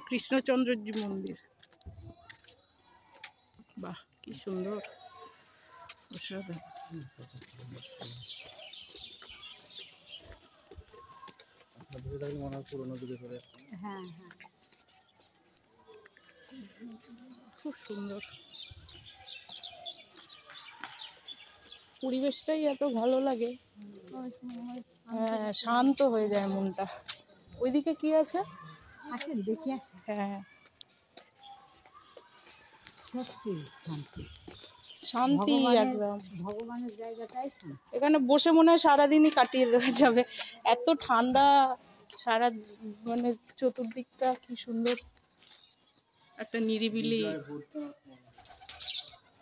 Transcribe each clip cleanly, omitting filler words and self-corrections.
কৃষ্ণচন্দ্রজি মন্দির। বাহ, কি সুন্দর, অসাধারণ। হ্যাঁ, খুব সুন্দর পরিবেশটাই এত ভালো লাগে। হ্যাঁ, শান্ত হয়ে যায় মনটা। ওইদিকে কি আছে? আসেন দেখি আসেন। হ্যাঁ, সত্যি শান্তি, শান্তি একদম। ভগবানের জায়গাটাই শান্তি। এখানে বসে মনে হয় সারাদিনই কাটিয়ে দেওয়া যাবে, এত ঠান্ডা। সারা মানে চতুর্দিকটা কি সুন্দর, একটা নিরিবিলি।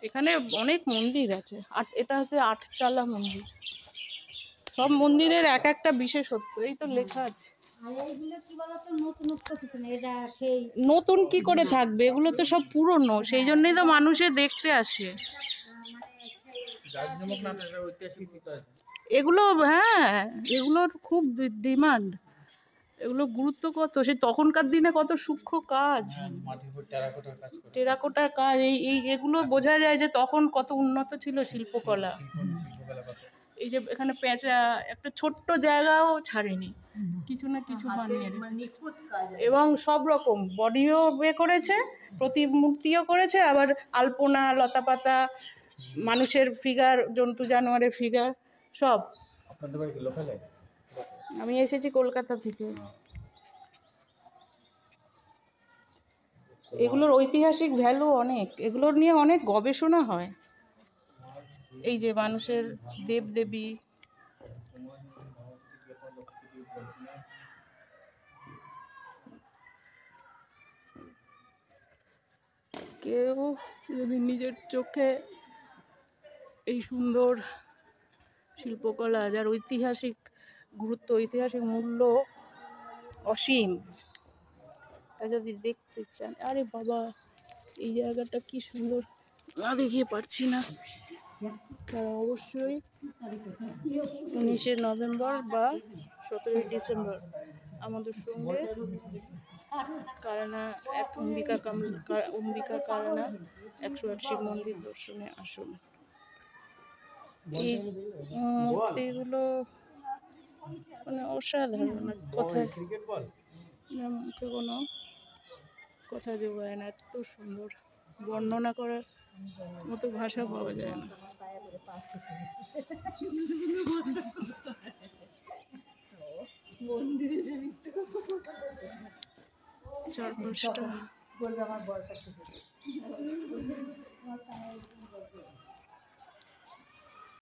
এখানে অনেক মন্দির আছে। এটা হচ্ছে আটচালা মন্দির। সব মন্দিরের এক একটা বিশেষত্ব, এই তো লেখা আছে। নতুন কি করে থাকবে, এগুলো তো সব পুরনো, সেই জন্যই তো মানুষে দেখতে আসে এগুলো। হ্যাঁ, এগুলোর খুব ডিমান্ড, এগুলো গুরুত্ব কত। সেই তখনকার দিনে কত সূক্ষ্ম কাজ, টেরাকোটার কাজ। এগুলো বোঝা যায় যে তখন কত উন্নত ছিল শিল্পকলা। এই যে এখানে পেঁচা একটা ছোট্ট জায়গাও ছাড়েনি, কিছু না কিছু বানিয়ে এবং সব রকম বডিও করেছে, প্রতিমূর্তিও করেছে, আবার আলপনা, লতাপাতা, মানুষের ফিগার, জন্তু জানোয়ারের ফিগার সব। আমি এসেছি কলকাতা থেকে। এগুলোর ঐতিহাসিক ভ্যালু অনেক, এগুলোর নিয়ে অনেক গবেষণা হয়। এই যে মানুষের দেবদেবী, কেউ যদি নিজের চোখে এই সুন্দর শিল্পকলা, যার ঐতিহাসিক গুরুত্ব, ঐতিহাসিক মূল্য অসীম, তা যদি দেখতে চান, আরে বাবা এই জায়গাটা কি সুন্দর, না দেখিয়ে পারছি না। তারা অবশ্যই 19শে নভেম্বর বা 17ই ডিসেম্বর আমাদের সঙ্গে অম্বিকা কারণা 108 শিব মন্দির দর্শনে আসুন। এই মূর্তিগুলো মানে অসাধারণ, কোথায় মুখে কোনো কথা যোগায় না, এত সুন্দর, বর্ণনা করার মতো ভাষা পাওয়া যায় না। চারপাশটা